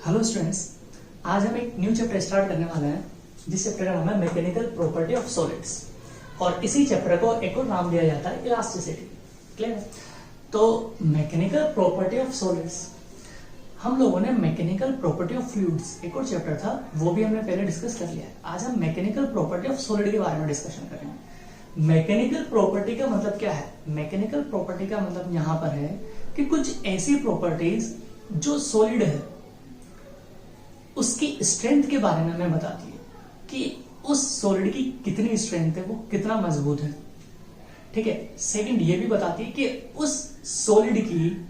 Hello students, आज हम एक न्यू चैप्टर स्टार्ट करने वाले हैं जिस चैप्टर का नाम है मैकेनिकल प्रॉपर्टी ऑफ सॉलिड्स। और इसी चैप्टर को एक और नाम दिया जाता है इलास्टिसिटी। क्लियर है? तो मैकेनिकल प्रॉपर्टी ऑफ सॉलिड्स, हम लोगों ने मैकेनिकल प्रॉपर्टी ऑफ फ्लूइड्स एक और चैप्टर था, वो भी हमने पहले डिस्कस कर लिया है। आज हम मैकेनिकल प्रॉपर्टी ऑफ सॉलिड के बारे में डिस्कशन करेंगे। मैकेनिकल प्रॉपर्टी का मतलब क्या है? मैकेनिकल प्रॉपर्टी का मतलब यहां पर है कि कुछ ऐसी प्रॉपर्टीज जो सॉलिड है उसकी स्ट्रेंथ के बारे में हमें बताती है कि उस सॉलिड की कितनी स्ट्रेंथ है, वो कितना मजबूत है। ठीक है। सेकंड, ये भी बताती है कि उस सॉलिड की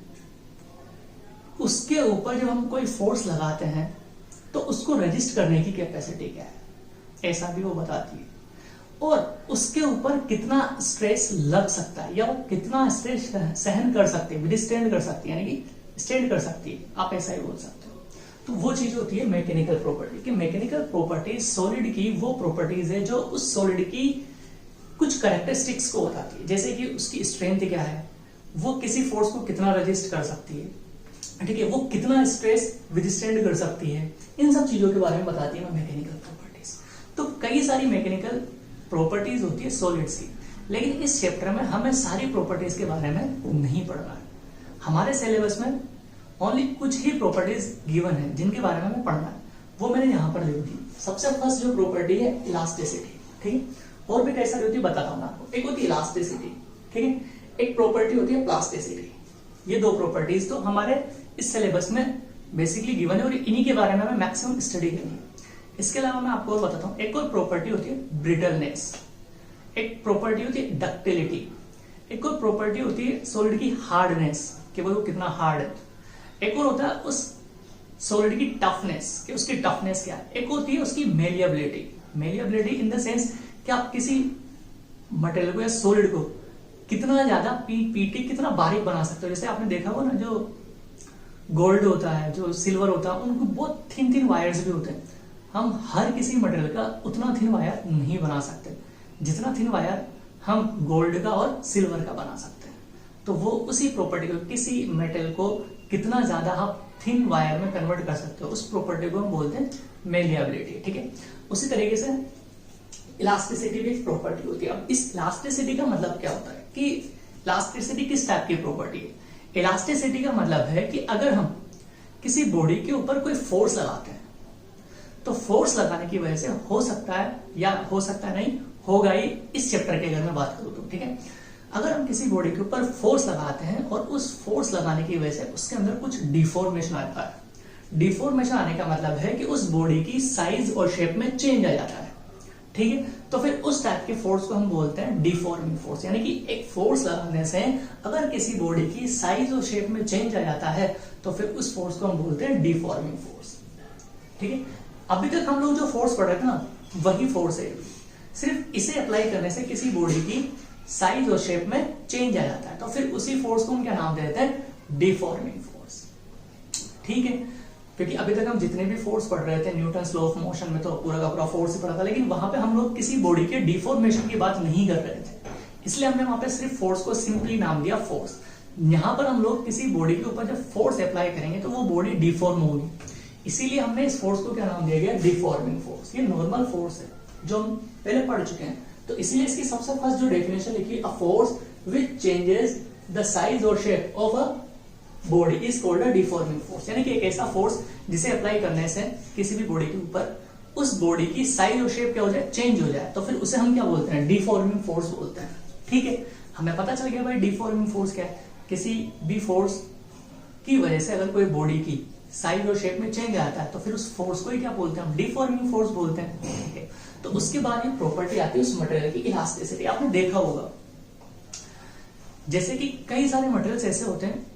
उसके ऊपर जब हम कोई फोर्स लगाते हैं तो उसको रेजिस्ट करने की कैपेसिटी क्या है, ऐसा भी वो बताती है। और उसके ऊपर कितना स्ट्रेस लग सकता है या वो कितना स्ट्रेस सहन कर सकती है, विदस्टैंड कर सकती है, यानी कि स्टैंड कर सकती है, आप ऐसा ही बोल सकते हो। तो वो चीज होती है मैकेनिकल प्रॉपर्टी। कि मैकेनिकल प्रॉपर्टी सॉलिड की वो प्रॉपर्टीज है जो उस सॉलिड की कुछ कैरेक्टरिस्टिक्स को बताती है, जैसे कि उसकी स्ट्रेंथ क्या है, वो किसी फोर्स को कितना रेजिस्ट कर सकती है, ठीक है, वो कितना स्ट्रेस विदस्टैंड कर सकती है, इन सब चीजों के बारे में बताती है मैकेनिकल प्रॉपर्टीज। तो कई सारी मैकेनिकल प्रॉपर्टीज होती है सॉलिड्स की, लेकिन इस चैप्टर में हमें सारी प्रॉपर्टीज के बारे में नहीं पढ़ना है। हमारे सिलेबस में ओनली कुछ ही प्रॉपर्टीज गिवन है जिनके बारे में हमें पढ़ना है, वो मैंने यहां पर लिख दी। सबसे फर्स्ट जो प्रॉपर्टी है इलास्टिसिटी, ठीक है। और भी कैसा होती है बताता हूं आपको। एक होती है इलास्टिसिटी, ठीक है, एक प्रॉपर्टी होती है प्लास्टिसिटी। ये दो प्रॉपर्टीज तो हमारे इस सिलेबस में बेसिकली गिवन है और इन्हीं के बारे में हमें मैक्सिमम स्टडी करनी है। इसके अलावा मैं आपको और बताता हूं। एक और प्रॉपर्टी होती है ब्रिटलनेस, एक प्रॉपर्टी होती है डक्टिलिटी, एक और प्रॉपर्टी होती है सॉलिड की हार्डनेस, कि वो कितना हार्ड है। एक और होता है उस सॉलिड की टफनेस, कि उसकी टफनेस क्या है। एक होती है उसकी malleability, malleability in the sense कि आप किसी मटेरियल को या सॉलिड को कितना ज्यादा पीटी कितना बारीक बना सकते हो। जैसे आपने देखा हो ना, जो गोल्ड होता है, जो सिल्वर होता है, उनको बहुत थिन थिन वायर्स भी होते हैं। हम हर किसी मटेरियल का उतना थिन वायर नहीं बना सकते जितना थिन वायर हम गोल्ड का और सिल्वर का बना सकते हैं। तो वो उसी प्रॉपर्टी को, किसी मेटल को कितना ज्यादा आप थिन वायर में कन्वर्ट कर सकते हो, उस प्रॉपर्टी को हम बोलते हैं मेलिएबिलिटी, ठीक है। उसी तरीके से इलास्टिसिटी भी एक प्रॉपर्टी होती है। अब इस इलास्टिसिटी का मतलब क्या होता है कि इलास्टिसिटी किस टाइप की प्रॉपर्टी है। इलास्टिसिटी का मतलब है कि अगर हम किसी बॉडी के ऊपर कोई फोर्स लगाते हैं तो फोर्स लगाने की वजह से हो सकता है या हो सकता है नहीं होगा ही, इस चैप्टर के अगर मैं बात करूं तो, ठीक है। अगर हम किसी बॉडी के ऊपर फोर्स लगाते हैं और उस फोर्स लगाने की वजह से उसके अंदर कुछ डिफॉर्मेशन आता है। डिफॉर्मेशन आने का मतलब है कि उस बॉडी की साइज और शेप में चेंज आ जाता है, ठीक है। तो फिर उस टाइप के फोर्स को हम बोलते हैं डिफॉर्मिंग फोर्स। यानी कि एक फोर्स लगाने से अगर किसी बॉडी की साइज और शेप में चेंज आ जाता है तो फिर उस फोर्स को हम बोलते हैं डिफॉर्मिंग फोर्स, ठीक है। अभी तक हम लोग जो फोर्स पढ़ रहे थे ना, वही फोर्स है। सिर्फ इसे अप्लाई करने से किसी बॉडी की साइज और शेप में चेंज आ जाता है, तो फिर उसी फोर्स को हम क्या नाम देते हैं? डिफॉर्मिंग फोर्स, ठीक है। क्योंकि अभी तक हम जितने भी फोर्स पढ़ रहे थे न्यूटन्स लॉ ऑफ मोशन में, तो पूरा का पूरा फोर्स ही पढ़ा था, लेकिन वहां पे हम लोग किसी बॉडी के डिफॉर्मेशन की बात नहीं कर रहे थे, इसलिए हमने वहां पे सिर्फ फोर्स को सिंपली नाम दिया फोर्स। यहां पर हम लोग किसी बॉडी के ऊपर जब फोर्स अप्लाई करेंगे तो वो बॉडी डिफॉर्म होगी, इसीलिए हमने इस फोर्स को क्या नाम दिया गया? Deforming force. ये नॉर्मल फोर्स है जो हम पहले पढ़ चुके हैं, तो इसलिए इसकी सबसे फर्स्ट जो डेफिनेशन लिखी, a force which changes the size और shape of a body is called a deforming force. यानी कि एक ऐसा फोर्स जिसे अप्लाई करने से किसी भी बॉडी के ऊपर उस बॉडी की साइज और शेप क्या हो जाए? चेंज हो जाए, तो फिर उसे हम क्या बोलते हैं? डिफॉर्मिंग फोर्स बोलते हैं, ठीक है। हमें पता चल गया भाई डिफॉर्मिंग फोर्स क्या है। किसी भी फोर्स की वजह से अगर कोई बॉडी की साइज और शेप में चेंज आता है तो फिर उस फोर्स को ही क्या बोलते हैं? हम डिफॉर्मिंग फोर्स बोलते हैं, ठीक है। तो उसके बाद ये प्रॉपर्टी आती है उस मटेरियल की इलास्टिसिटी। आपने देखा होगा जैसे कि कई सारे मटेरियल्स ऐसे होते हैं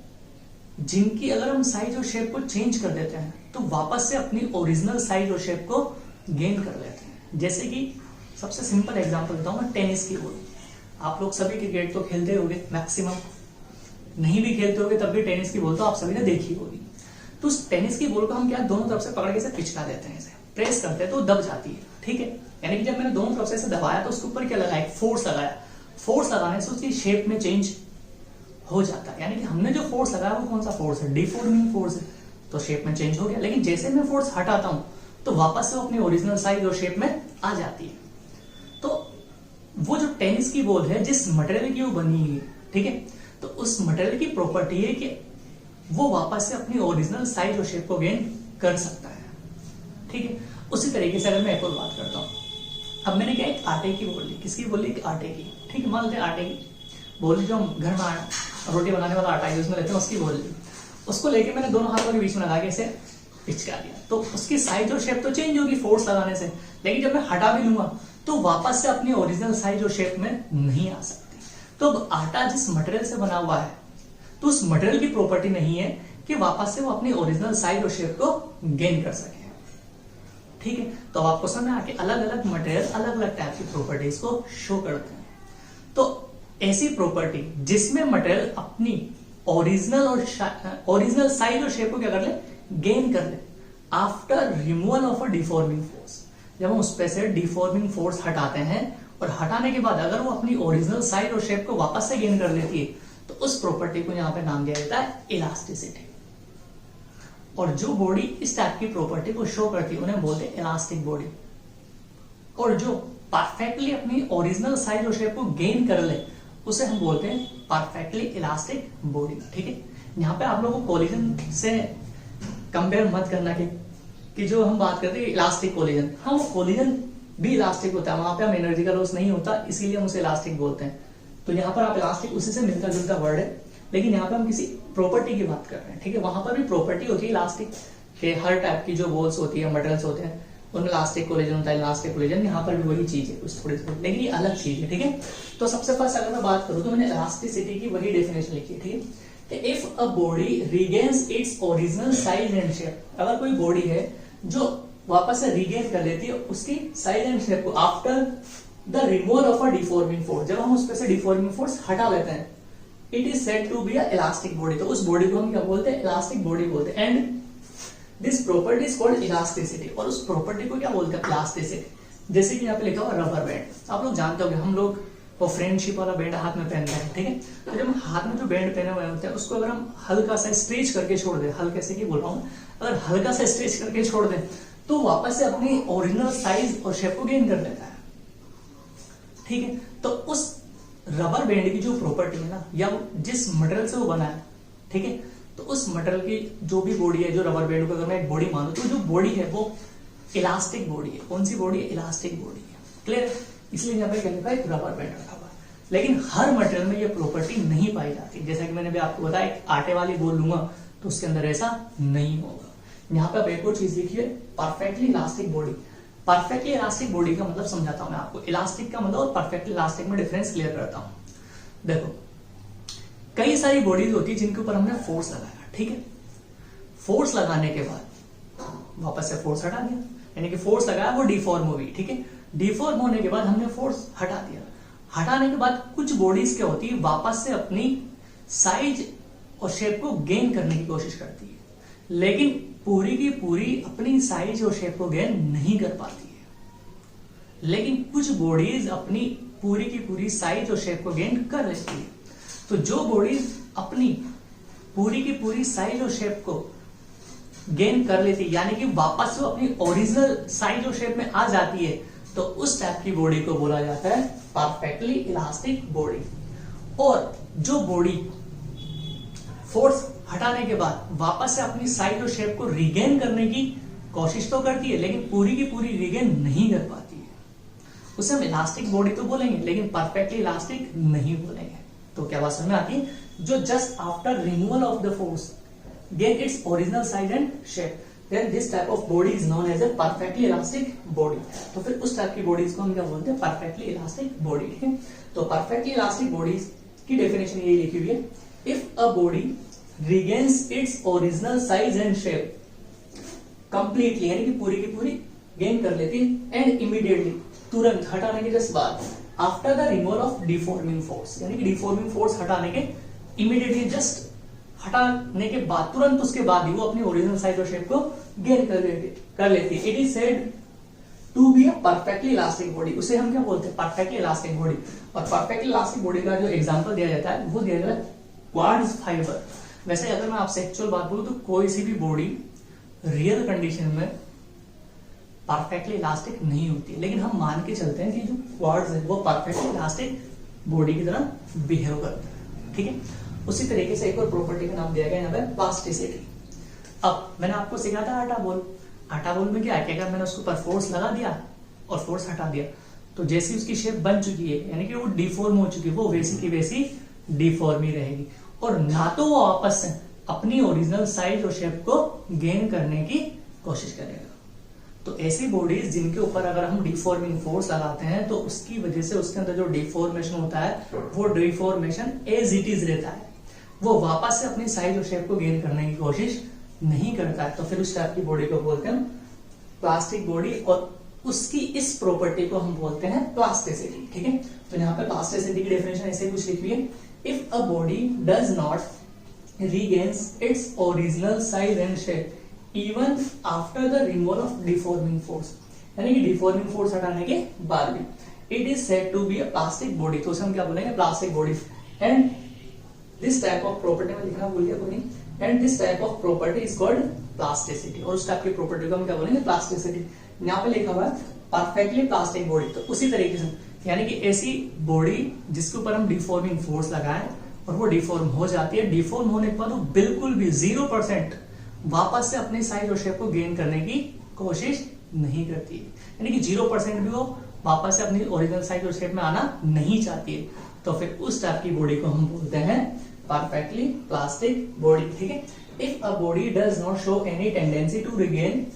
जिनकी अगर हम साइज और शेप को चेंज कर देते हैं तो वापस से अपनी ओरिजिनल साइज और शेप को गेन कर लेते हैं। जैसे कि सबसे सिंपल एग्जांपल देता हूं मैं, टेनिस की बॉल। आप लोग सभी क्रिकेट तो खेलते होंगे, मैक्सिमम नहीं भी खेलते होंगे तब भी टेनिस की बॉल तो आप सभी ने देखी होगी। तो उस टेनिस की बॉल को हम क्या दोनों तरफ से पकड़ के पिचका देते हैं, प्रेस करते हैं तो दब जाती है, ठीक है। यानी कि जब मैंने दोनों तरफ से दबाया तो उसके ऊपर क्या लगाया? फोर्स लगाया। फोर्स लगाने से उसकी शेप में चेंज हो जाता है। यानी कि हमने जो फोर्स लगाया वो कौन सा फोर्स है? डिफॉर्मिंग फोर्स है। तो शेप में चेंज हो गया, लेकिन जैसे मैं फोर्स हटाता हूं तो वापस से वो अपनी ओरिजिनल साइज और शेप में आ जाती है। तो वो जो टेनिस की बॉल है जिस मटेरियल की वो बनी है, ठीक है, तो उस मटेरियल की प्रॉपर्टी है कि वो वापस से अपनी ओरिजिनल साइज और शेप को गेन कर सकता है, ठीक है। उसी तरीके से अगर मैं एक और बात करता हूं, अब मैंने क्या एक आटे की बोली, किसकी बोली, आटे की, ठीक है, मान लेते हैं आटे की बोली, जो हम घर में रोटी बनाने वाला आटा यूज में लेते हैं उसकी बोली, उसको लेके मैंने दोनों हाथों के बीच में लगा के इसे पिचका दिया, तो उसकी साइज और शेप तो चेंज होगी फोर्स लगाने से, लेकिन जब मैं हटा भी लूंगा तो वापस से अपनी ओरिजिनल साइज और शेप में नहीं आ सकती। तो अब आटा जिस मटेरियल से बना हुआ है तो उस मटेरियल की प्रॉपर्टी नहीं है कि वापस से वो अपनी ओरिजिनल साइज और शेप को गेन कर सके, ठीक है। तो अब आपको समझ में आके अलग अलग मटेरियल अलग अलग टाइप की प्रॉपर्टीज को शो करते हैं। तो ऐसी प्रॉपर्टी जिसमें मटेरियल अपनी ओरिजिनल साइज और शेप को क्या कर ले, गेन कर ले after removal of a deforming force. जब हम उस पे से डिफॉर्मिंग फोर्स हटाते हैं और हटाने के बाद अगर वो अपनी ओरिजिनल साइज और शेप को वापस से गेन कर लेती है तो उस प्रॉपर्टी को यहां पे नाम दिया जाता है इलास्टिसिटी। और जो बॉडी इस टाइप की प्रॉपर्टी को शो करती है उन्हें बोलते हैं इलास्टिक बॉडी। और जो परफेक्टली अपनी ओरिजिनल साइज और शेप को गेन कर ले उसे हम बोलते हैं परफेक्टली इलास्टिक बॉडी, ठीक है। यहाँ पे आप लोगों को कोलिजन से कंपेयर मत करना कि जो हम बात करते हैं इलास्टिक कोलिजन, हाँ वो कोलिजन भी इलास्टिक होता है, वहां पे हम एनर्जी का लॉस नहीं होता, इसीलिए हम उसे इलास्टिक बोलते हैं। तो यहाँ पर आप इलास्टिक उसी से मिलता जुलता वर्ड है, लेकिन यहाँ पे हम किसी प्रॉपर्टी की बात कर रहे हैं, ठीक है। वहां पर भी प्रॉपर्टी होती है इलास्टिक के, हर टाइप की जो बॉल्स होती है, मटेरियल्स होते हैं, उनमें इलास्टिक कोलिजन होता है, इलास्टिक कोलिजन, यहाँ पर भी वही चीज है, कुछ थोड़ी थोड़ी, लेकिन ये अलग चीज है, ठीक है। तो सबसे फर्स्ट अगर मैं बात करूं तो मैंने इलास्टिसिटी की वही डेफिनेशन लिखी है, ठीक है। If a body regains its original size and shape, अगर कोई बॉडी है जो वापस से रीगेन कर लेती है उसकी साइज एंड शेप को after the removal of a deforming force, जब हम उस पे से डिफॉर्मिंग फोर्स हटा लेते हैं, it is said to be a elastic body. तो उस बॉडी को हम क्या बोलते हैं, इलास्टिक बॉडी बोलते हैं। And this property is called elasticity, और उस प्रॉपर्टी को क्या बोलते हैं, प्लास्टिसिटी। जैसे कि यहाँ पे लिखा हुआ रबर बैंड, आप लोग जानते होंगे, हम लोग वो फ्रेंडशिप वाला बैंड हाथ में पहनते हैं, ठीक है। तो जब हम हाथ में जो बैंड पहने हुए होते हैं उसको अगर हम हल्का सा स्ट्रेच करके छोड़ दें, हल्के से की बोल रहा हूँ, अगर हल्का सा स्ट्रेच करके छोड़ दें तो वापस से अपनी ओरिजिनल साइज और शेप को गेन कर लेता है, ठीक है। तो उस रबर बैंड की जो प्रॉपर्टी है ना, या जिस मटेरियल से वो बना है, ठीक है, तो उस मटेरियल की जो भी बॉडी है, जो रबर बैंड को अगर मैं एक बॉडी मानूं तो जो बॉडी है वो इलास्टिक बॉडी है। कौन सी बॉडी है, इलास्टिक बॉडी है, क्लियर। इसलिए यहाँ पे क्या लिखा है, एक रबर बैंड रखा हुआ है। लेकिन हर मटेरियल में ये प्रॉपर्टी नहीं पाई जाती, जैसा कि मैंने भी आपको बताया, एक आटे वाली बॉल लूंगा तो उसके अंदर ऐसा नहीं होगा। यहाँ पे आप एक और चीज लिखिए, perfectly elastic body. Perfectly elastic body का मतलब समझाता हूं मैं आपको, इलास्टिक का मतलब और परफेक्टली इलास्टिक में डिफरेंस क्लियर करता हूं। देखो, कई सारी बॉडीज होती है जिनके ऊपर हमने फोर्स लगाया, ठीक है। फोर्स लगाने के बाद वापस से फोर्स हटा दिया, यानी कि फोर्स लगाया वो डिफॉर्म हो गई, ठीक है। डिफॉर्म होने के बाद हमने फोर्स हटा दिया, हटाने के बाद कुछ बॉडीज क्या होती है, वापस से अपनी साइज और शेप को गेन करने की कोशिश करती है, लेकिन पूरी की पूरी अपनी साइज और शेप को गेन नहीं कर पाती है। लेकिन कुछ बॉडीज अपनी पूरी की पूरी साइज और शेप को गेन कर लेती है। तो जो बॉडीज अपनी पूरी की पूरी साइज और शेप को गेन कर लेती है, यानी कि वापस वो अपनी ओरिजिनल साइज और शेप में आ जाती है, तो उस टाइप की बॉडी को बोला जाता है परफेक्टली इलास्टिक बॉडी। और जो बॉडी फोर्स हटाने के बाद वापस से अपनी साइज और शेप को रिगेन करने की कोशिश तो करती है, लेकिन पूरी की पूरी रिगेन नहीं कर पाती है, उसे हम इलास्टिक बॉडी तो बोलेंगे, लेकिन परफेक्टली इलास्टिक नहीं बोलेंगे। तो क्या बात समझ में आती है, जो just after removal of the force gain it's original size and shape, then this type of body is known as a perfectly elastic body। तो फिर उस टाइप की बॉडीज को हम क्या बोलते हैं, perfectly elastic body, ठीक है। तो perfectly elastic bodies की डेफिनेशन ये लिखी हुई है, if a body regains its original size and shape completely, यानी कि पूरी की पूरी गेन कर लेती है, and immediately, तुरंत हटाने के जस्ट बाद, after the removal of deforming force, यानी कि deforming force हटाने के immediately जस्ट हटाने के बाद, तुरंत उसके बाद ही वो अपनी ओरिजिनल साइज और शेप को गेन कर लेती है। It is said to be a perfectly elastic body, उसे हम क्या बोलते हैं, परफेक्टली इलास्टिक बॉडी। और परफेक्टली इलास्टिक बॉडी का जो एग्जांपल दिया जाता है वो दिया जाता है क्वार्ट्ज फाइबर। वैसे अगर मैं आपसे एक्चुअल बात बोलूं तो कोई सी भी बॉडी रियल कंडीशन में परफेक्टली इलास्टिक नहीं होती है, लेकिन हम मान के चलते हैं कि जो क्वार्ट्ज है वो परफेक्टली इलास्टिक बॉडी की तरह बिहेव करता है, ठीक है। उसी तरीके से एक और प्रॉपर्टी का नाम दिया गया यहाँ पे प्लास्टिसिटी। अब मैंने आपको सिखाया था आटा बॉल। आटा बॉल में क्या है कि अगर मैंने उसके ऊपर फोर्स लगा दिया और फोर्स हटा दिया तो जैसी उसकी शेप बन चुकी है, यानी कि वो डिफॉर्म हो चुकी है, वो वैसी की वैसी डिफॉर्म ही रहेगी, और ना तो वो वापस से अपनी ओरिजिनल साइज और शेप को गेन करने की कोशिश करेगा। तो ऐसी बॉडीज जिनके ऊपर अगर हम डिफॉर्मिंग फोर्स लगाते हैं तो उसकी वजह से उसके अंदर जो डिफॉर्मेशन होता है वो डिफॉर्मेशन एज इट इज रहता है, वो वापस से अपनी साइज और शेप को गेन करने की कोशिश नहीं करता है। तो फिर उस टाइप की बॉडी को बोलते हैं प्लास्टिक बॉडी, और उसकी इस प्रॉपर्टी को हम बोलते हैं प्लास्टिसिटी, ठीक है। तो यहाँ पे प्लास्टिसिटी की डेफिनेशन ऐसे कुछ लिखी है, if a body does not regains its original size and shape even after the removal of deforming force, यानी कि डिफॉर्मिंग फोर्स हटाने के बाद भी, it is said to be a plastic body. तो उसे हम क्या बोलेंगे, plastic body. And this type of property में लिखना भूल गया कोई नहीं, and this type of property is called plasticity, और उस टाइप की प्रॉपर्टी को हम क्या बोलेंगे, प्लास्टिसिटी। यहाँ पे लिखा हुआ है परफेक्टली प्लास्टिक बॉडी, तो उसी तरीके से यानी कि ऐसी बॉडी जिसके ऊपर हम डिफॉर्मिंग फोर्स लगाएं और वो डिफॉर्म हो जाती है, डिफॉर्म होने के बाद वो बिल्कुल भी 0% वापस से अपने साइज और शेप को गेन करने की कोशिश नहीं करती है, यानी कि 0% भी वो वापस से अपनी ओरिजिनल साइज और शेप में आना नहीं चाहती है। तो फिर उस टाइप की बॉडी को हम बोलते हैं परफेक्टली प्लास्टिक बॉडी, ठीक है। If a body does not show any tendency to regain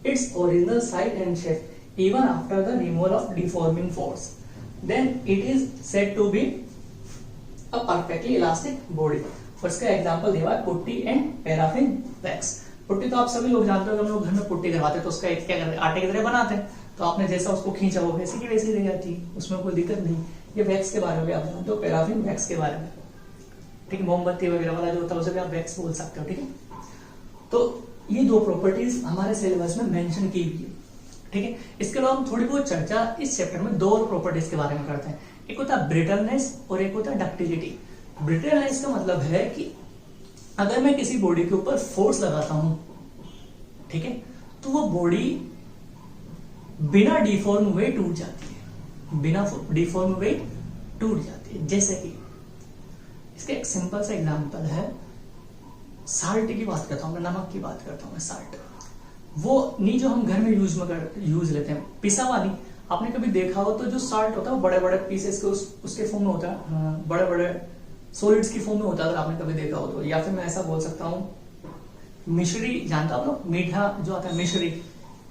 its original size and shape even after the removal of deforming force, then it is said to be a perfectly elastic body। और इसका example दिया है putty and paraffin wax. Putty तो आप सभी लोग जानते हो, हम लोग घर में पुट्टी करवाते हैं तो उसका एक क्या करते हैं, आटे की तरह बनाते हैं, तो आपने जैसा उसको खींचा वो वैसी की वैसी रह जाती है, उसमें कोई दिक्कत नहीं। ये वैक्स के बारे में आप जानते हो, पैराफिन वैक्स के बारे में, ठीक है। मोमबत्ती वगैरह वाला जो होता है उसे भी आप वैक्स बोल सकते हो, ठीक है। तो ये दो प्रॉपर्टीज हमारे सिलेबस में मेंशन की हुई है, ठीक है। इसके अलावा हम थोड़ी बहुत चर्चा इस चैप्टर में दो और प्रॉपर्टीज के बारे में करते हैं, एक होता है ब्रिटलनेस और एक होता है डक्टिलिटी। ब्रिटलनेस का मतलब है कि अगर मैं किसी बॉडी के ऊपर फोर्स लगाता हूं, ठीक है, तो वो बॉडी बिना डिफॉर्म हुए टूट जाती है, बिना डिफॉर्म हुए टूट जाती है। जैसे कि इसका एक सिंपल सा एग्जांपल है, साल्ट की बात करता हूं मैं, नमक की बात करता हूं मैं। साल्ट वो नहीं जो हम घर में यूज लेते हैं, पिसा हुआ नहीं। आपने कभी देखा हो तो जो साल्ट होता है वो बड़े बड़े पीसेस के उसके फॉर्म में होता है, बड़े बड़े सॉलिड्स की फॉर्म में होता है, अगर आपने कभी देखा हो तो। या फिर मैं ऐसा बोल सकता हूँ, मिश्री जानता हो लोग, मीठा जो आता है मिश्री,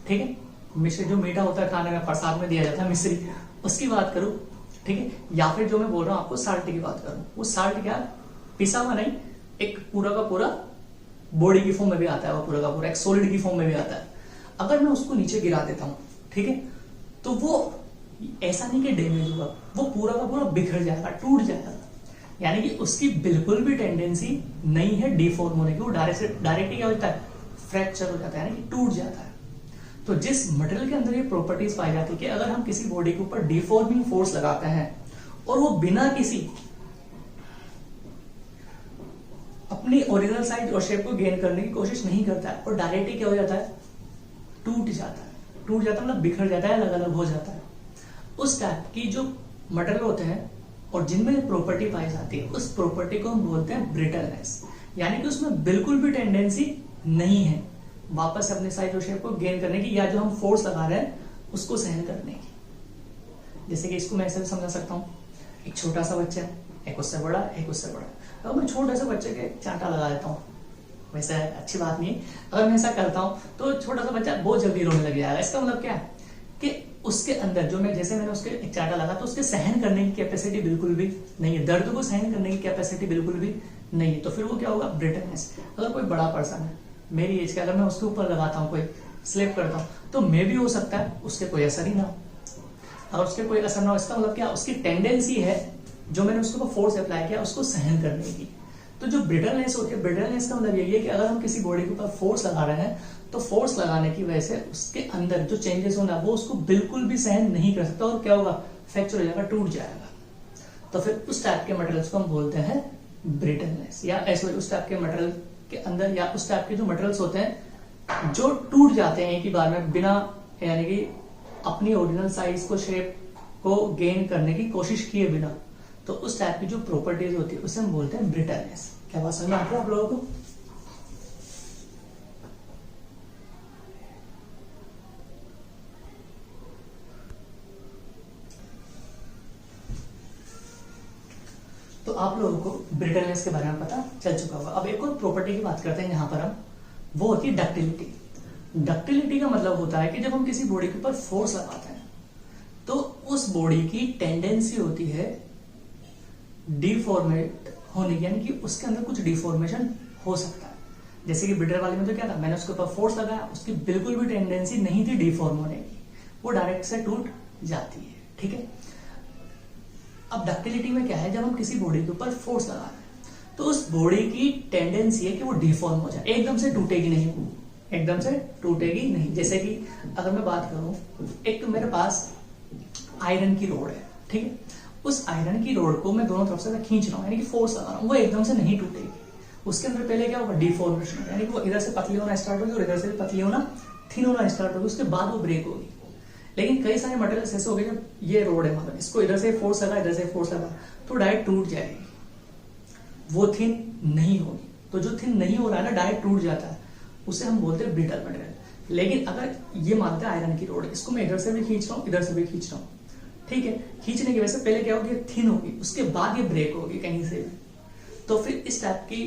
ठीक है, मिश्री जो मीठा होता है खाने में, प्रसाद में दिया जाता है मिश्री, उसकी बात करूं, ठीक है। या फिर जो मैं बोल रहा हूँ आपको साल्ट की बात करूं, वो साल्ट क्या पिसा हुआ नहीं, एक पूरा का पूरा बॉडी की फॉर्म में भी आता है, वो पूरा का पूरा एक सॉलिड की फॉर्म में भी आता है। अगर मैं उसको नीचे गिरा देता हूं, ठीक है, तो वो ऐसा नहीं कि डैमेज होगा, वो पूरा का पूरा बिखर जाएगा, टूट जाएगा, यानी कि उसकी बिल्कुल भी टेंडेंसी नहीं है डिफॉर्म होने की, वो डायरेक्टली क्या होता है, फ्रैक्चर हो जाता है, यानी कि टूट जाता है। तो जिस मटेरियल के अंदर ये प्रॉपर्टीज पाई जाती है कि अगर हम किसी बॉडी के ऊपर डिफॉर्मिंग फोर्स लगाते हैं और वो बिना किसी अपनी ओरिजिनल साइज और शेप को गेन करने की कोशिश नहीं करता है और डायरेक्टली क्या हो जाता है, टूट जाता है। टूट जाता है मतलब बिखर जाता है, अलग अलग हो जाता है। उस टाइप की जो मटेरियल होते हैं और जिनमें प्रॉपर्टी पाई जाती है, उस प्रॉपर्टी को हम बोलते हैं ब्रिटलनेस, यानी कि उसमें बिल्कुल भी टेंडेंसी नहीं है वापस अपने साइज और शेप को गेन करने की, या जो हम फोर्स लगा रहे हैं उसको सहन करने की। जैसे कि इसको मैं ऐसे समझा सकता हूँ, एक छोटा सा बच्चा है, एक उससे बड़ा, एक उससे बड़ा। अगर मैं छोटे से बच्चे के चांटा लगा देता हूँ, वैसे अच्छी बात नहीं है, अगर मैं ऐसा करता हूँ तो छोटा सा बच्चा बहुत जल्दी रोने लग जाएगा। इसका मतलब क्या है कि उसके अंदर जो मैंने उसके एक चांटा लगा तो उसके सहन करने की कैपेसिटी बिल्कुल भी नहीं है, दर्द को सहन करने की कैपेसिटी बिल्कुल भी नहीं है। तो फिर वो क्या होगा, ब्रिटलनेस। अगर कोई बड़ा पर्सन है मेरी एज का, अगर मैं उसके ऊपर लगाता हूँ, कोई स्लिप करता हूँ, तो मे भी हो सकता है उसके कोई असर ही ना हो। अगर उसके कोई असर ना हो, इसका मतलब क्या, उसकी टेंडेंसी है जो मैंने उसके ऊपर फोर्स अप्लाई किया उसको सहन करने की। तो जो ब्रिटलनेस होती है, ब्रिटलनेस का मतलब यही है कि अगर हम किसी बॉडी के ऊपर फोर्स लगा रहे हैं तो फोर्स लगाने की वजह से उसके अंदर जो चेंजेस होना वो उसको बिल्कुल भी सहन नहीं कर सकता और क्या होगा, फ्रैक्चर हो जाएगा, टूट जाएगा। तो फिर उस टाइप के मटेरियल्स को हम बोलते हैं ब्रिटलनेस, या ऐसे उस टाइप के मटेरियल के अंदर, या उस टाइप के जो मटेरियल्स होते हैं जो टूट जाते हैं एक ही बार में बिना, यानी कि अपनी ओरिजिनल साइज को, शेप को गेन करने की कोशिश किए बिना, तो उस टाइप की जो प्रॉपर्टीज होती है उसे हम बोलते हैं ब्रिटलनेस। क्या बात समझ में आती है आप लोगों को? तो आप लोगों को ब्रिटलनेस के बारे में पता चल चुका होगा। अब एक और प्रॉपर्टी की बात करते हैं यहाँ पर हम, वो होती है डक्टिलिटी। डक्टिलिटी का मतलब होता है कि जब हम किसी बॉडी के ऊपर फोर्स लगाते हैं तो उस बॉडी की टेंडेंसी होती है डिफॉर्मेट होने की, यानी कि उसके अंदर कुछ डिफॉर्मेशन हो सकता है। जैसे कि ब्रिटल वाले में तो क्या था, मैंने उसके ऊपर फोर्स लगाया, उसकी बिल्कुल भी टेंडेंसी नहीं थी डिफॉर्म होने की, वो डायरेक्ट से टूट जाती है। ठीक है। अब डक्टिलिटी में क्या है, जब हम किसी बॉडी के ऊपर फोर्स लगा रहे हैं तो उस बॉडी की टेंडेंसी है कि वो डिफॉर्म हो जाए, एकदम से टूटेगी नहीं, एकदम से टूटेगी नहीं। जैसे कि अगर मैं बात करूं, एक मेरे पास आयरन की रोड है, ठीक है, उस आयरन की रोड को मैं दोनों तरफ से खींच रहा हूं, यानी कि फोर्स लगा रहा हूं, वो एकदम से नहीं टूटेगी। उसके अंदर पहले क्या होगा, डिफॉर्मेशन, यानी कि वो इधर से पतली होना स्टार्ट होगी और इधर से पतली होना, थिन होना स्टार्ट होगी, उसके बाद वो ब्रेक होगी। लेकिन कई सारे मटेरियल ऐसे हो गए, जब ये रोड है, मतलब इसको इधर से फोर्स लगा, इधर से फोर्स लगा, तो डायरेक्ट टूट जाएगी, वो थिन नहीं होगी। तो जो थिन नहीं हो रहा है ना, डायरेक्ट टूट जाता है, उसे हम बोलते हैं ब्रिटल मटेरियल। लेकिन अगर ये मानते हैं आयरन की रोड, इसको मैं इधर से भी खींच रहा हूँ, इधर से भी खींच रहा हूँ, ठीक है, खींचने की वजह से पहले क्या होगी, थिन होगी, उसके बाद ये ब्रेक होगी कहीं से भी। तो फिर इस टाइप की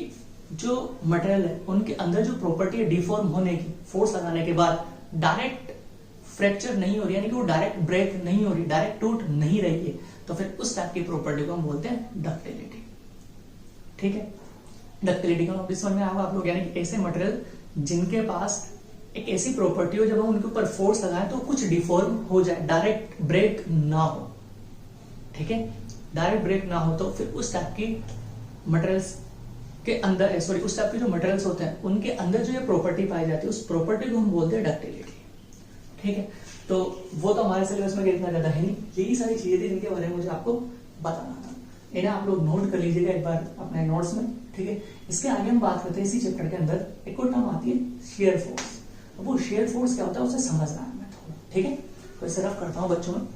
जो मटेरियल है उनके अंदर जो प्रॉपर्टी है डिफॉर्म होने की, फोर्स लगाने के बाद डायरेक्ट फ्रैक्चर नहीं हो रही, यानी कि वो डायरेक्ट ब्रेक नहीं हो रही, डायरेक्ट टूट नहीं रही है, तो फिर उस टाइप की प्रॉपर्टी को हम बोलते हैं डक्टिलिटी। ठीक है। डक्टिलिटी का मतलब समझ में आएगा आप लोग, यानी कि ऐसे मटेरियल जिनके पास एक ऐसी प्रॉपर्टी हो, जब हम उनके ऊपर फोर्स लगाएं तो कुछ डिफॉर्म हो जाए, डायरेक्ट ब्रेक ना हो। ठीक है, डायरेक्ट ब्रेक ना हो, तो फिर उस टाइप की मटेरियल्स के अंदर, सॉरी, उस टाइप के जो मटेरियल्स होते हैं उनके अंदर जो ये प्रॉपर्टी पाई जाती है, उस प्रॉपर्टी को हम बोलते हैं डक्टिलिटी। ठीक है। तो वो तो हमारे सिलेबस में इतना ज्यादा है नहीं, यही सारी चीजें थी जिनके बारे में मुझे आपको बताना था। इन्हें आप लोग नोट कर लीजिएगा एक बार अपने नोट्स में। ठीक है। इसके आगे हम बात करते हैं इसी चैप्टर के अंदर, एक और टर्म आती है शेयर फोर्स। वो शेयर फोर्स क्या होता है उसे समझना है मैं थोड़ा। ठीक है, तो इसे रफ करता हूं बच्चों में।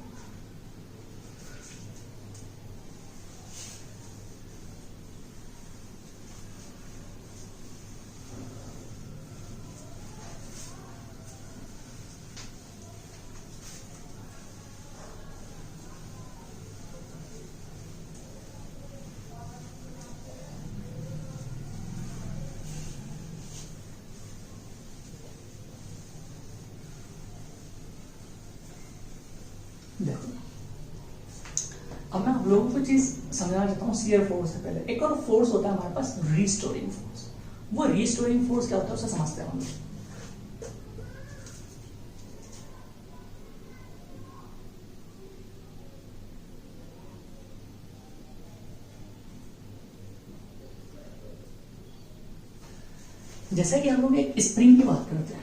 देखो, अब मैं आप लोगों को चीज समझाना चाहता हूँ शियर फोर्स से पहले। एक और फोर्स होता है हमारे पास, रीस्टोरिंग फोर्स। वो रीस्टोरिंग फोर्स क्या होता है उसे समझते हैं हम लोग। जैसे कि हम लोग एक स्प्रिंग की बात करते हैं,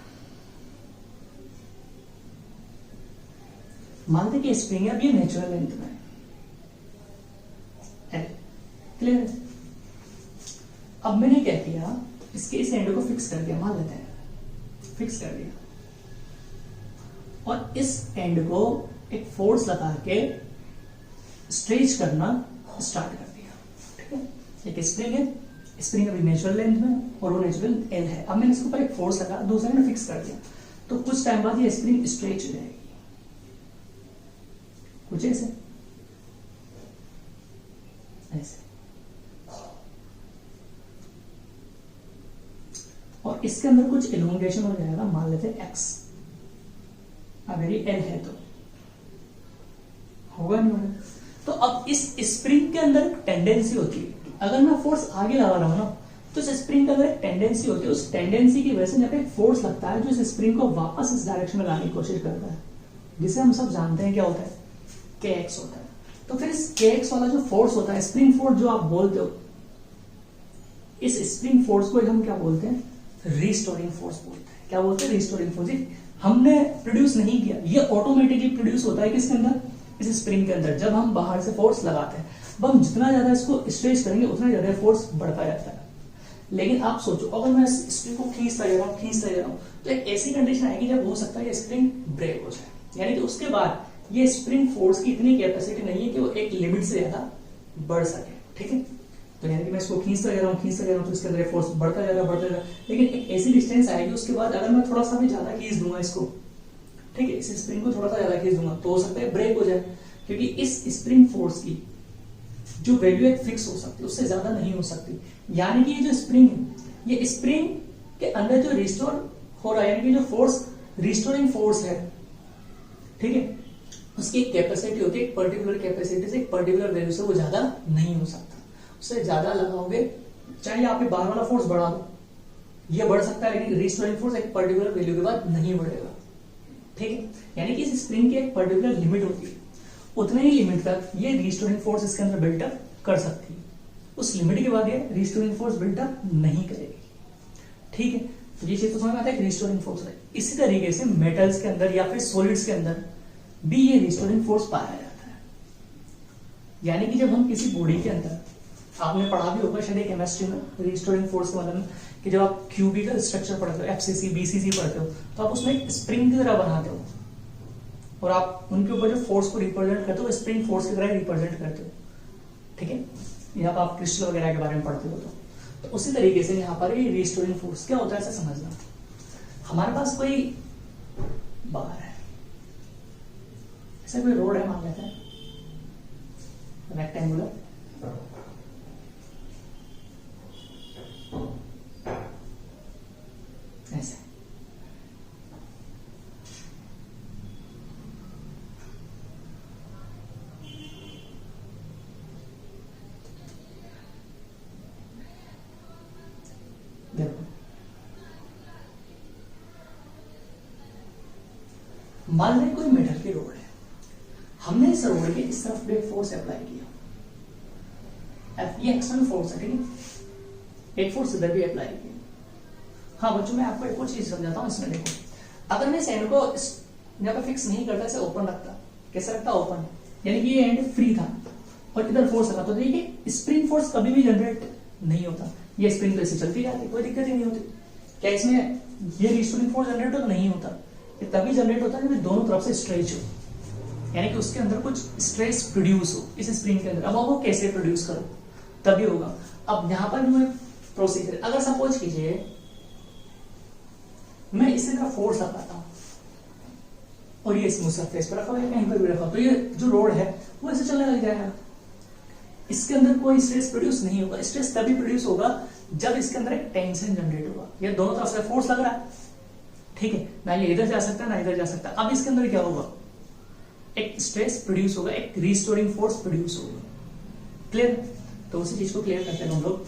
मानते कि स्प्रिंग है, अब ये नेचुरल लेंथ में है, क्लियर है। अब मैंने क्या किया, इसके इस एंड को फिक्स कर दिया, मान लेते हैं फिक्स कर दिया, और इस एंड को एक फोर्स लगा के स्ट्रेच करना स्टार्ट कर दिया। ठीक है, एक स्प्रिंग है, स्प्रिंग अभी नेचुरल लेंथ में और वो नेचुरल एल है। अब मैंने इसके ऊपर एक फोर्स लगा, दूसरे ने फिक्स कर दिया, तो कुछ टाइम बाद ये स्प्रिंग स्ट्रेच हो जाएगी, कुछ ऐसे ऐसे, और इसके अंदर कुछ इलोंगेशन हो जाएगा, मान लेते हैं एक्स। अगर ये एल है तो होगा नहीं होगा। तो अब इस स्प्रिंग के अंदर टेंडेंसी होती है, अगर मैं फोर्स आगे लगा रहा हूं ना, तो इस स्प्रिंग के अंदर एक टेंडेंसी होती है, उस टेंडेंसी की वजह से जब एक फोर्स लगता है जो इस स्प्रिंग को वापस इस डायरेक्शन में लाने की कोशिश करता है, जिसे हम सब जानते हैं क्या होता है, kx होता है। तो फिर इस kx वाला जो फोर्स होता है, स्प्रिंग फोर्स जो आप बोलते हो, इस स्प्रिंग फोर्स को हम क्या बोलते हैं, रिस्टोरिंग फोर्स बोलते हैं। क्या बोलते हैं, रिस्टोरिंग फोर्स। हमने प्रोड्यूस नहीं किया, ये ऑटोमेटिकली प्रोड्यूस होता है किसके अंदर, इस स्प्रिंग के अंदर, जब हम बाहर से फोर्स लगाते हैं। अब हम जितना ज्यादा इसको स्ट्रेच करेंगे उतना ज्यादा फोर्स बढ़ता जाता है। लेकिन आप सोचो अगर मैं स्प्रिंग को खींचता जा रहा हूँ तो एक ऐसी कंडीशन आएगी जब हो सकता है ये स्प्रिंग ब्रेक हो जाए, यानी कि उसके बाद ये स्प्रिंग फोर्स की इतनी कैपेसिटी नहीं है कि वो एक लिमिट से ज्यादा बढ़ सके। ठीक है, तो यानी कि मैं इसको खींचता जा रहा हूँ तो इसके अंदर फोर्स बढ़ता जा रहा है, लेकिन एक ऐसी डिस्टेंस आएगी उसके बाद अगर मैं थोड़ा सा भी ज्यादा खींच दूंगा इसको, ठीक है, इस स्प्रिंग को थोड़ा सा ज्यादा खींच दूंगा तो हो सकता है ब्रेक हो जाए, क्योंकि इस स्प्रिंग फोर्स की जो वैल्यू एक फिक्स हो सकती है उससे ज्यादा नहीं हो सकती। यानी कि ये जो स्प्रिंग है ये स्प्रिंग के अंदर जो रिस्टोर हो रहा है, यानी कि जो फोर्स रिस्टोरिंग फोर्स है, ठीक है, उसकी एक कैपेसिटी होती है, एक पर्टिकुलर कैपेसिटी से एक पर्टिकुलर वैल्यू से वो ज्यादा नहीं हो सकता। उससे ज्यादा लगाओगे चाहे आप बाहर वाला फोर्स बढ़ा दो, ये बढ़ सकता है, लेकिन रिस्टोरिंग फोर्स एक पर्टिकुलर वैल्यू के बाद नहीं बढ़ेगा। ठीक है, यानी कि इस स्प्रिंग की एक पर्टिकुलर लिमिट होती है, उतने ही लिमिट तक ये रिस्टोरिंग फोर्स इसके अंदर बिल्टअप कर सकती है, उस लिमिट के बाद ये रिस्टोरिंग फोर्स बिल्टअप नहीं करेगी। ठीक है, तो ये चीज तो समझ में आता है कि रिस्टोरिंग फोर्स है। इसी तरीके से मेटल्स के अंदर या फिर सॉलिड्स के अंदर भी ये रिस्टोरिंग फोर्स पाया जाता है। यानी कि जब हम किसी बॉडी के अंदर, आपने पढ़ा भी होगा शायद केमिस्ट्री में, रिस्टोरिंग फोर्स का मतलब कि जब आप क्यूबिकल स्ट्रक्चर पढ़ते हो, एफसीसी बीसीसी पढ़ते हो, तो आप उसमें एक स्प्रिंग की तरह बनाते हो और आप उनके ऊपर जो फोर्स को रिप्रेजेंट करते हो स्प्रिंग फोर्स की तरह रिप्रेजेंट करते हो। ठीक है, यहाँ पर आप क्रिस्टल वगैरह के बारे में पढ़ते हो तो उसी तरीके से यहाँ पर ये रिस्टोरिंग फोर्स क्या होता है ऐसा समझना। हमारे पास कोई बार है, ऐसा कोई रोड है मान लेते हैं रेक्टेंगुलर, ऐसे देखो, मान लें कोई मेटल की रोड है, हमने इस रोड के इस तरफ पे फोर्स अप्लाई किया, ये एक्सटर्नल फोर्स है, ठीक है, एक फोर्स इधर भी अप्लाई किया। हाँ बच्चों, मैं आपको एक और चीज समझाता हूँ इसमें। देखो, अगर मैं इस एंड को यहाँ पे फिक्स नहीं करता, इसे ओपन रखता, कैसे रखता, ओपन, यानी कि ये एंड फ्री था और इधर फोर्स लगा, तो देखिए स्प्रिंग फोर्स कभी भी जनरेट नहीं होता, ये स्प्रिंग तो ऐसे चलती जाती, कोई दिक्कत ही नहीं होती। क्या इसमें ये रिस्टोरिंग फोर्स जनरेट हो? नहीं होता, ये तभी जनरेट होता है जब दोनों तरफ से स्ट्रेच हो, यानी कि उसके अंदर कुछ स्ट्रेस प्रोड्यूस हो इस स्प्रिंग के अंदर। अब वो कैसे प्रोड्यूस करो तभी होगा। अब यहां पर जो प्रोसीजर, अगर सपोज कीजिए मैं इसी तरह फोर्स लगाता हूं और ये स्मूथ सरफेस पर रखा हुआ है, कहीं पर भी रखा, तो ये जो रोड है वो ऐसे चलने लग जाएगा, इसके अंदर कोई स्ट्रेस प्रोड्यूस नहीं होगा। स्ट्रेस तभी प्रोड्यूस होगा जब इसके अंदर एक टेंशन जनरेट होगा, ये दोनों तरफ से फोर्स लग रहा है, ठीक है, ना ये इधर जा सकता है ना इधर जा सकता है। अब इसके अंदर क्या होगा, एक स्ट्रेस प्रोड्यूस होगा, एक रिस्टोरिंग फोर्स प्रोड्यूस होगा। क्लियर? तो उसी चीज को क्लियर करते हैं हम लोग।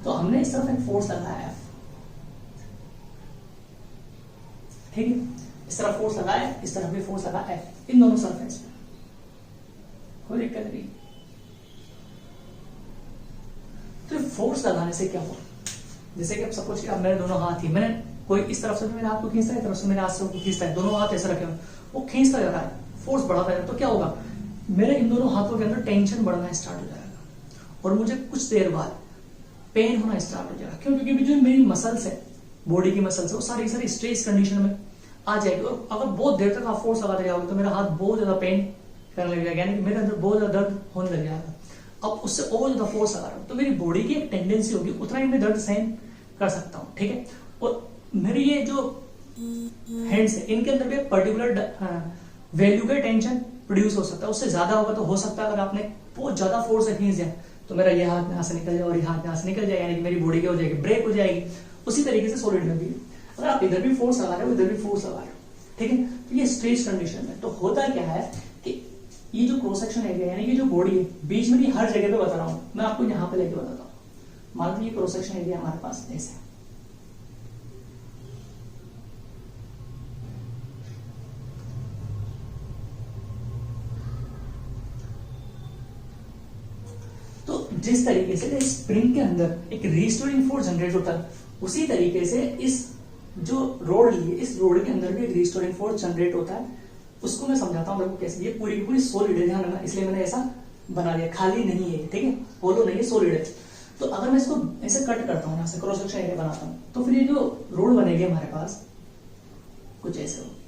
तो हमने इस तरफ एक फोर्स लगाया है, ठीक है, इस तरफ फोर्स लगाया, इस तरफ भी फोर्स लगाया है, इन दोनों सरफेस पे कोई दिक्कत नहीं। तो फोर्स लगाने से क्या हुआ, जैसे कि अब सपोज अब मेरे दोनों हाथ ही, मैंने कोई इस तरफ से मेरे हाथ को खींचता है, इस तरफ से मेरे हाथ से खींचता है, दोनों हाथ ऐसे रखे हुए, वो खींचता जा रहा है, फोर्स बढ़ाता जा रहा है, तो क्या होगा, मेरे इन दोनों हाथों के अंदर टेंशन बढ़ना स्टार्ट हो जाएगा और मुझे कुछ देर बाद पेन होना स्टार्ट हो जाएगा। क्यों? क्योंकि जो मेरी मसल्स है, बॉडी की मसल्स है, वो सारी सारी स्ट्रेस कंडीशन में आ जाएगी और अगर बहुत देर तक आप फोर्स लगाते जाओगे तो मेरा हाथ बहुत ज्यादा पेन करने लग जाएगा, यानी कि मेरे अंदर बहुत ज्यादा दर्द होने लग जाएगा। अब उससे और ज्यादा फोर्स लगा रहा हूं तो मेरी बॉडी की एक टेंडेंसी होगी उतना ही मैं दर्द सहन कर सकता हूं, ठीक है। और मेरी ये जो हैंड्स है इनके अंदर भी एक पर्टिकुलर वैल्यू का टेंशन प्रोड्यूस हो सकता है, उससे ज्यादा होगा तो हो सकता है अगर आपने बहुत ज्यादा फोर्स से खींच दिया तो मेरा ये हाथ यहाँ से निकल जाए और ये हाथ यहाँ से निकल जाए, यानी कि मेरी बॉडी क्या हो जाएगी, ब्रेक हो जाएगी। उसी तरीके से सॉलिड में भी अगर आप इधर भी फोर्स लगा रहे हो इधर भी फोर्स लगा रहे हो, ठीक है, तो ये स्ट्रेच कंडीशन है। तो होता क्या है कि ये जो क्रॉस सेक्शन एरिया यानी कि जो बॉडी है बीच में नहीं, हर जगह पे बता रहा हूं मैं आपको, यहाँ पे लेके बताता हूँ। मान लीजिए क्रॉस सेक्शन एरिया हमारे पास ऐसे, तो जिस तरीके से स्प्रिंग के अंदर एक रिस्टोरिंग फोर्स जनरेट होता है उसी तरीके से इस जो रोड ली है इस रोड के अंदर भी एक रिस्टोरिंग फोर्स जनरेट होता है। उसको मैं समझाता हूँ आपको कैसे। ये पूरी की पूरी सॉलिड है, ध्यान रखना, इसलिए मैंने ऐसा बना दिया, खाली नहीं है, ठीक है, होलो नहीं है, सॉलिड है। तो अगर मैं इसको ऐसे कट करता हूँ, यहाँ से क्रॉस सेक्शन एरिया बनाता हूँ, तो फिर ये जो रोड बनेगी हमारे पास कुछ ऐसे होगी।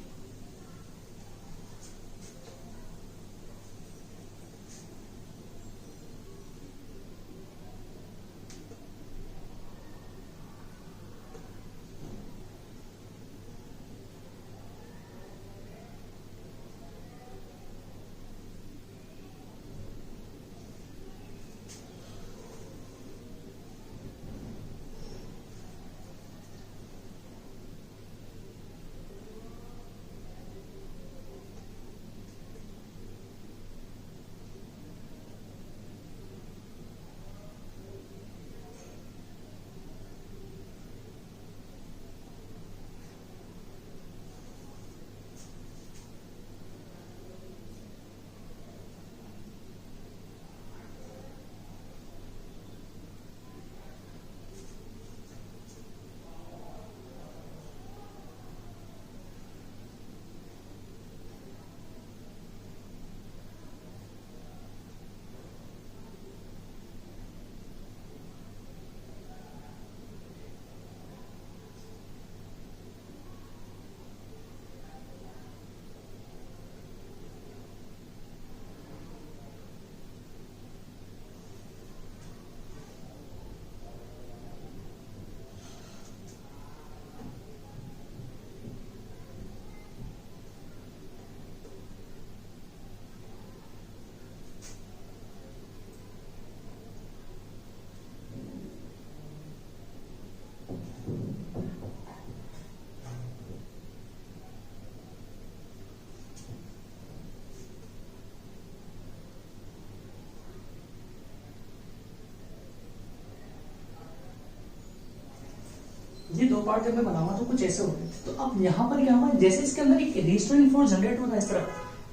ये दो पार्ट जब मैं बनाऊंगा तो कुछ ऐसे होते थे। तो अब यहाँ पर क्या हुआ, जैसे इसके अंदर एक रीस्टोरिंग फोर्स जनरेट होता है इस तरह,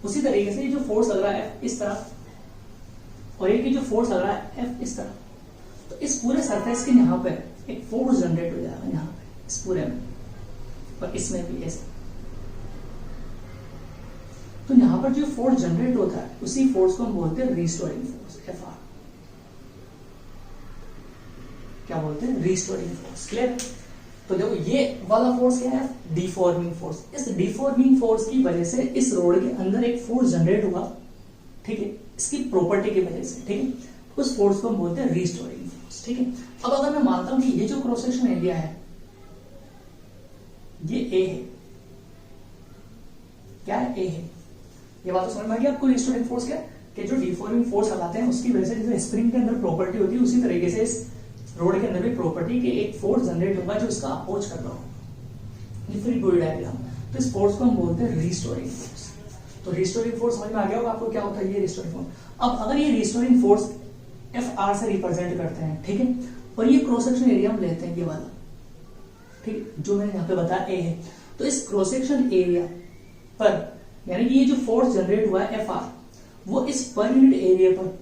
उसी तरीके से ये जो फोर्स लग रहा है F इस तरह और ये जो फोर्स लग रहा है F इस तरह, तो इस पूरे सरफेस के यहाँ पे एक फोर्स जनरेट हो जाएगा यहाँ पे इस पूरे में, और इसमें भी ऐसे। तो यहाँ पर जो फोर्स जनरेट होता है उसी फोर्स को हम बोलते हैं रीस्टोरिंग फोर्स, Fr। क्या बोलते हैं? Restoring force. क्लियर? तो देखो ये वाला फोर्स क्या है? Deforming force. इस डिफॉर्मिंग फोर्स की वजह से इस रोड के अंदर एक फोर्स जनरेट हुआ, ठीक है, इसकी प्रॉपर्टी की वजह से, ठीक है, उस फोर्स को हम बोलते हैं रीस्टोरिंग फोर्स। ठीक है, अब अगर मैं मानता हूं कि ये जो क्रॉस सेक्शन एरिया है ये ए है, क्या है? ए है। ये बात तो समझ में आ गई आपको? रीस्टोरिंग फोर्स क्या कि जो डिफॉर्मिंग फोर्स लगाते हैं उसकी वजह से जो स्प्रिंग के अंदर प्रॉपर्टी होती है उसी तरीके से इस रोड के अंदर भी प्रॉपर्टी कि एक फोर्स जनरेट होगा जो इसका अपोज कर रहा होगा। ये फ्री बॉडी डायग्राम। तो इस फोर्स को हम बोलते हैं रीस्टोरिंग फोर्स। तो रीस्टोरिंग फोर्स समझ में आ गया होगा आपको क्या होता है ये रीस्टोरिंग फोर्स। अब अगर ये रीस्टोरिंग फोर्स Fr से रिप्रेजेंट करते हैं, ठीक है, और ये क्रॉस सेक्शन एरिया हम लेते हैं ये वाला, ठीक है, जो मैंने यहाँ पे बताया ए है। तो इस क्रॉस सेक्शन एरिया पर यानी कि ये जो फोर्स जनरेट हुआ है Fr, वो इस पर यूनिट एरिया पर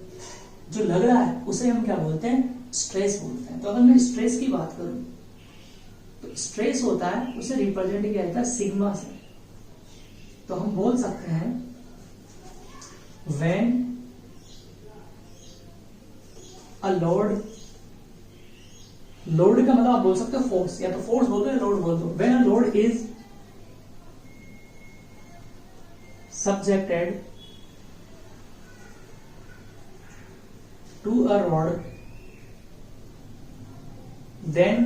जो लग रहा है उसे हम क्या बोलते हैं? स्ट्रेस बोलते हैं। तो अगर मैं स्ट्रेस की बात करूं तो स्ट्रेस होता है, उसे रिप्रेजेंट किया जाता है सिग्मा से। तो हम बोल सकते हैं व्हेन अ लोड, लोड का मतलब आप बोल सकते हो फोर्स, या तो फोर्स बोल दो या लोड बोल दो। When a load is subjected to a rod, then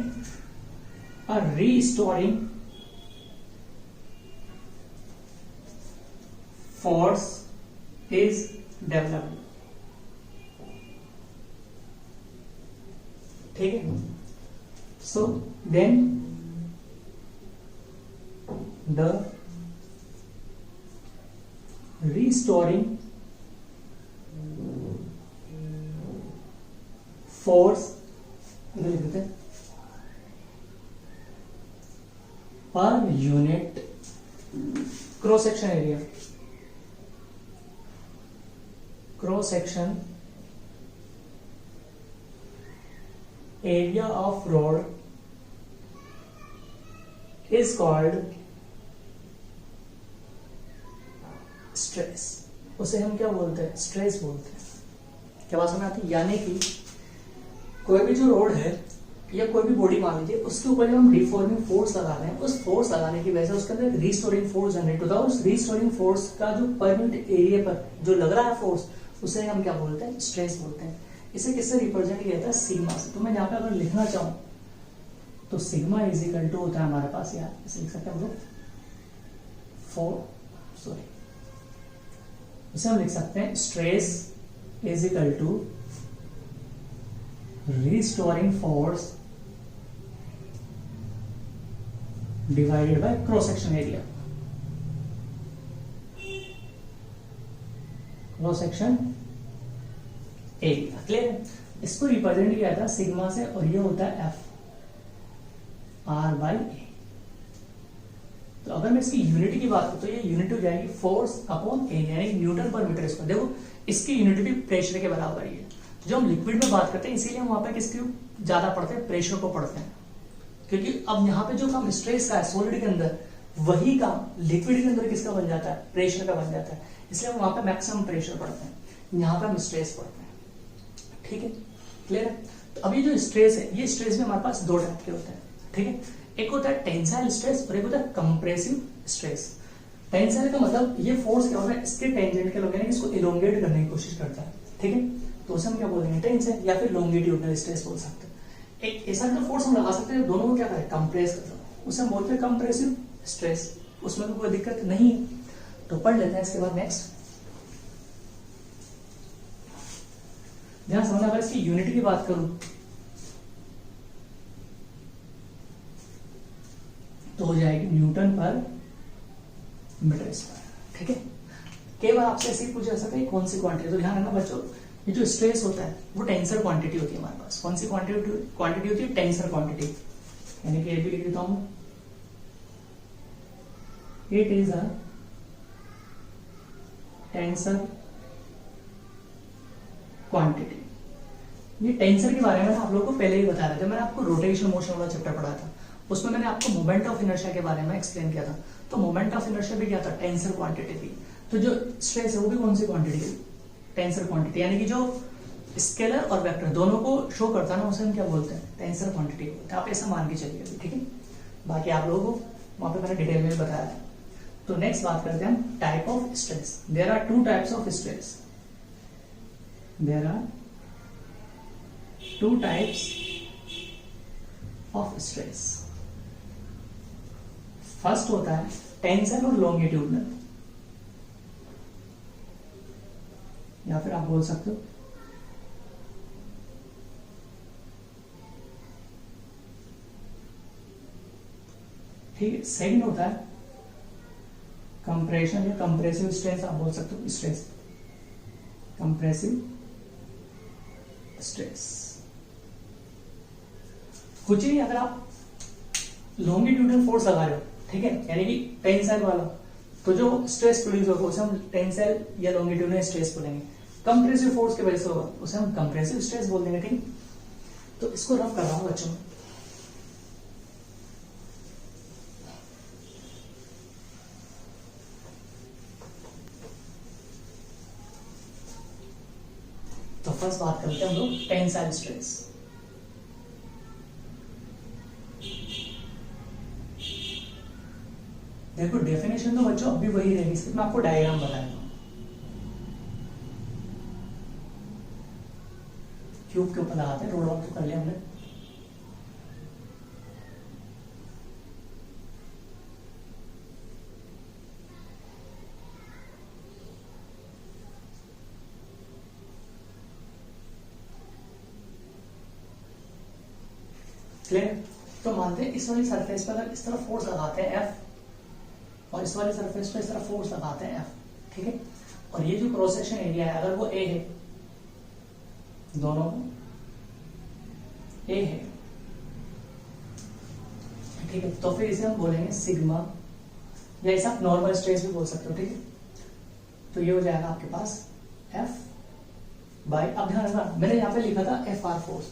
a restoring force is developed। ठीक है, so then the restoring force per unit cross section area, cross section area of rod is called stress. उसे हम क्या बोलते हैं? Stress बोलते हैं। क्या बात समझ आती है? यानी कि कोई भी जो रोड है या कोई भी बॉडी मान लीजिए, उसके ऊपर जब हम डिफॉर्मिंग फोर्स लगा रहे हैं, उस फोर्स लगाने की वजह से उसके अंदर रिस्टोरिंग फोर्स जनरेट होता है। उस रिस्टोरिंग फोर्स का जो पर यूनिट एरिया पर जो लग रहा है फोर्स, उसे हम क्या बोलते हैं? स्ट्रेस बोलते हैं। इसे किससे रिप्रेजेंट किया जाता है? सिग्मा से। तो मैं यहाँ पे अगर लिखना चाहूँ तो सिग्मा इज इक्वल टू होता है हमारे पास, यार इसे लिख सकते हैं हम लोग इसे हम लिख सकते हैं stress is equal to restoring force divided by cross section area. Cross section area clear है? इसको रिप्रेजेंट किया था सिग्मा से, और ये होता है एफ आर बाई ए। तो अगर मैं इसकी यूनिट की बात करूं तो ये यूनिट हो जाएगी फोर्स अपॉन एरिया, यानी न्यूटन पर मीटर स्क्वायर। देखो इसकी यूनिट भी प्रेशर के बराबर ही है। तो जब हम लिक्विड में बात करते हैं इसीलिए हम वहां पे किसकी ज्यादा पढ़ते हैं? प्रेशर को पढ़ते हैं, क्योंकि अब यहाँ पे जो काम स्ट्रेस का है सॉलिड के अंदर, वही काम लिक्विड के अंदर किसका बन जाता है? प्रेशर का बन जाता है। इसलिए हम वहां पे मैक्सिमम प्रेशर पढ़ते हैं, यहाँ पे हम स्ट्रेस पढ़ते हैं। ठीक है, क्लियर है? तो अभी जो स्ट्रेस है, ये स्ट्रेस में हमारे पास दो टाइप के होते हैं। ठीक है, एक होता है टेंसाइल स्ट्रेस और एक होता है कंप्रेसिव स्ट्रेस। टेंसाइल का मतलब ये फोर्स क्या होता है? इसके टेंजेंट के लोग इसको इलोंगेट करने की कोशिश करता है। ठीक है, तो उसे हम क्या बोलेंगे? टेंसाइल, या फिर लॉन्गिट्यूडनल स्ट्रेस बोल सकते हैं। एक ऐसा तो फोर्स हम लगा सकते हैं दोनों को क्या करें? कंप्रेस कर सकते हैं, उसे हम बोलते हैं कंप्रेसिव स्ट्रेस। उसमें तो कोई दिक्कत नहीं है। तो पढ़ लेते हैं इसके बाद नेक्स्ट। ध्यान समझना, अगर इसकी यूनिट की बात करूं तो हो जाएगी न्यूटन पर मीटर स्क्वायर। ठीक है, केवल आपसे ऐसे ही पूछा जा सकता है कौन सी क्वांटिटी। तो ध्यान रखना बच्चों, ये जो स्ट्रेस होता है वो टेंसर क्वांटिटी होती है हमारे पास। कौन सी क्वांटिटी होती है? Tensor quantity. यानी कि ये भी लिख देता हूं, it is a tensor quantity. ये टेंसर के बारे में आप लोगों को पहले ही बता रहे थे। मैंने आपको रोटेशन मोशन वाला चैप्टर पढ़ा था, उसमें मैंने आपको मोमेंट ऑफ इनर्शिया के बारे में एक्सप्लेन किया था। तो मोमेंट ऑफ इनर्शिया भी क्या था? टेंसर क्वांटिटी थी। तो जो स्ट्रेस है वो भी कौन सी क्वांटिटी है? Tensor quantity. यानी कि जो स्केलर और वेक्टर दोनों को शो करता है ना, उसे हम क्या बोलते हैं? टेंसर क्वांटिटी बोलते हैं। आप ऐसा मान के चलिए अभी। ठीक है, बाकी आप लोगों को वहां पे मैंने डिटेल में बताया है। तो नेक्स्ट बात करते हैं हम type of stress. There are two types of stress. There are two types of stress. First होता है टेंसर और लॉन्गिट्यूडनल, या फिर आप बोल सकते हो ठीक है। सेकंड होता है कंप्रेशन या कंप्रेसिव स्ट्रेस, आप बोल सकते हो स्ट्रेस, कंप्रेसिव स्ट्रेस। कुछ नहीं, अगर आप लॉन्गिट्यूडनल फोर्स लगा रहे हो, ठीक है, यानी कि टेंसाइल वाला, तो जो स्ट्रेस प्रोड्यूस होगा उसे हम टेंसाइल या लॉन्गिट्यूडनल स्ट्रेस बोलेंगे। कंप्रेसिव फोर्स की वजह से होगा उसे हम कंप्रेसिव स्ट्रेस बोल देंगे। ठीक, तो इसको रफ कर रहा हूं बच्चों। तो फर्स्ट बात करते हैं हम लोग टेंसाइल स्ट्रेस। देखो डेफिनेशन तो बच्चों अब भी वही रहेगी, सिर्फ मैं आपको डायग्राम बताऊंगा। क्यूब के ऊपर लगाते हैं, रोड वॉक तो कर लिया हमने। क्लियर? तो मानते हैं इस वाली सरफेस पर अगर इस तरह फोर्स लगाते हैं F, और इस वाले सरफेस पे इस तरह फोर्स लगाते हैं F, ठीक है, और ये जो क्रॉस सेक्शन एरिया है अगर वो A है, दोनों A है, ठीक है, तो फिर इसे हम बोलेंगे सिग्मा, या इसे आप नॉर्मल स्ट्रेस भी बोल सकते हो। ठीक है, तो ये हो जाएगा आपके पास F बाय, अब ध्यान रखना मैंने यहाँ पे लिखा था FR फोर्स,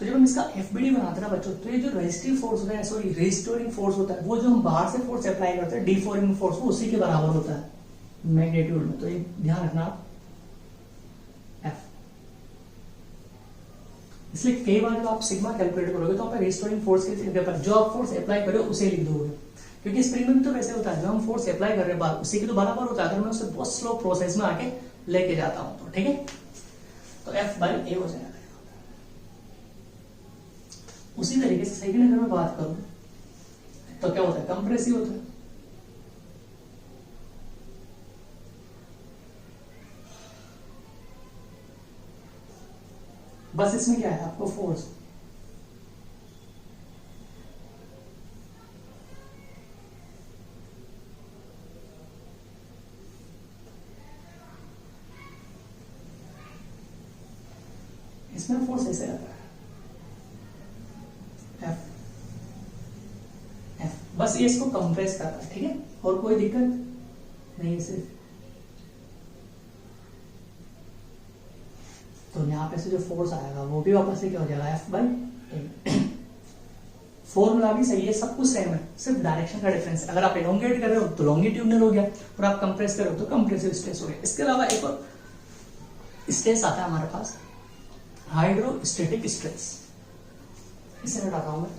तो जब हम इसका FBD बनाते हैं ना बच्चों, तो ये जो रेजिस्टिव फोर्स होता है, सॉरी रिस्टोरिंग फोर्स होता है, वो जो हम बाहर से फोर्स अप्लाई करते हैं डिफॉर्मिंग फोर्स, वो उसी के बराबर होता है मैग्नीट्यूड में। तो ये ध्यान रखना आप F, इसलिए कई बार जब आप सिग्मा कैलकुलेट करोगे तो आप रेस्टोरिंग फोर्स की जगह पर जो आप फोर्स अप्लाई करो उसे लिख दोगे, क्योंकि स्प्रिंग में तो वैसे होता है, जब हम फोर्स अप्लाई कर रहे हैं बार उसी की तो बराबर होता है, अगर मैं उसे बहुत स्लो प्रोसेस में आके लेके जाता हूं तो, ठीक है। तो F बाई ए हो जाएगा। उसी तरीके से सेकंड अगर मैं बात करूं तो क्या होता है, कंप्रेसिव होता है। बस इसमें क्या है, आपको फोर्स इसमें फोर्स ऐसे रहता है F, बस ये इसको कंप्रेस कर रहा है, ठीक है, और कोई दिक्कत नहीं सिर्फ। तो यहां पे से जो फोर्स आएगा वो भी वापस से क्या हो जाएगा, F बाई ए। फॉर्मूला भी सही है, सब कुछ सेम है, सिर्फ डायरेक्शन का डिफरेंस है। अगर आप एलोंगेट कर रहे हो तो लॉन्गिट्यूडनल हो गया, और आप कंप्रेस कर रहे हो तो कंप्रेसिव स्ट्रेस हो गया। इसके अलावा एक और स्ट्रेस आता है हमारे पास, हाइड्रोस्टेटिक स्ट्रेस। इसे हटाता हूं मैं।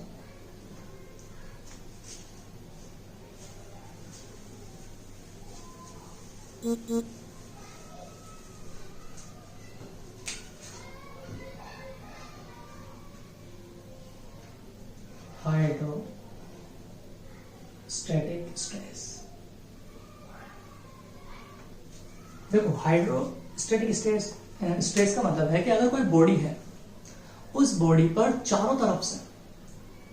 हाइड्रोस्टैटिक स्ट्रेस, देखो हाइड्रोस्टैटिक स्ट्रेस का मतलब है कि अगर कोई बॉडी है, उस बॉडी पर चारों तरफ से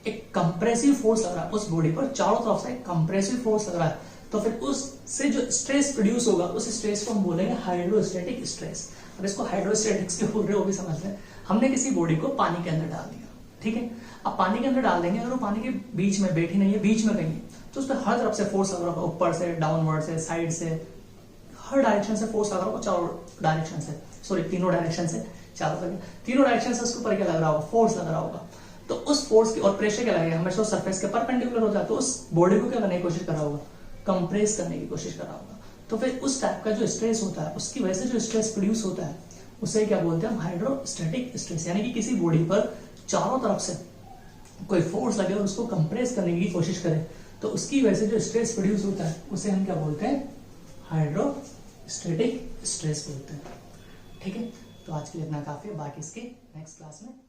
एक कंप्रेसिव फोर्स लग रहा है, उस बॉडी पर चारों तरफ से एक कंप्रेसिव फोर्स लग रहा है, तो फिर उससे जो स्ट्रेस प्रोड्यूस होगा उस स्ट्रेस को हम बोलेंगे हाइड्रोस्टैटिक स्ट्रेस। अब इसको हाइड्रोस्टैटिक्स क्यों बोल रहे हो वो भी समझते हैं। हमने किसी बॉडी को पानी के अंदर डाल दिया, ठीक है, अब पानी के अंदर डाल देंगे, अगर वो पानी के बीच में बैठी नहीं है, बीच में कहीं, तो उस पर हर तरफ से फोर्स लग रहा होगा, ऊपर से, डाउनवर्ड से, साइड से, हर डायरेक्शन से फोर्स लग रहा होगा, चारों डायरेक्शन से, सॉरी तीनों डायरेक्शन से, तीनों डायरेक्शन से उसके ऊपर क्या लग रहा होगा, फोर्स लग रहा होगा। तो उस फोर्स की और प्रेशर क्या लगेगा, हमेशा सरफेस के परपेंडिकुलर होता है, तो उस बॉडी को क्या करने की कोशिश कर रहा होगा, कंप्रेस करने की कोशिश कर रहा होगा। तो फिर उस टाइप का जो स्ट्रेस होता है, उसकी वजह से जो स्ट्रेस प्रोड्यूस होता है, उसे क्या बोलते हैं हम, हाइड्रोस्टैटिक स्ट्रेस। यानी कि किसी बॉडी पर चारों तरफ से कोई फोर्स लगे और उसको कंप्रेस करने की कोशिश करे, तो उसकी वजह से जो स्ट्रेस प्रोड्यूस होता है उसे हम क्या बोलते हैं, हाइड्रोस्टैटिक स्ट्रेस बोलते हैं, ठीक है। तो आज के लिए इतना काफी है, बाकी इसके नेक्स्ट क्लास में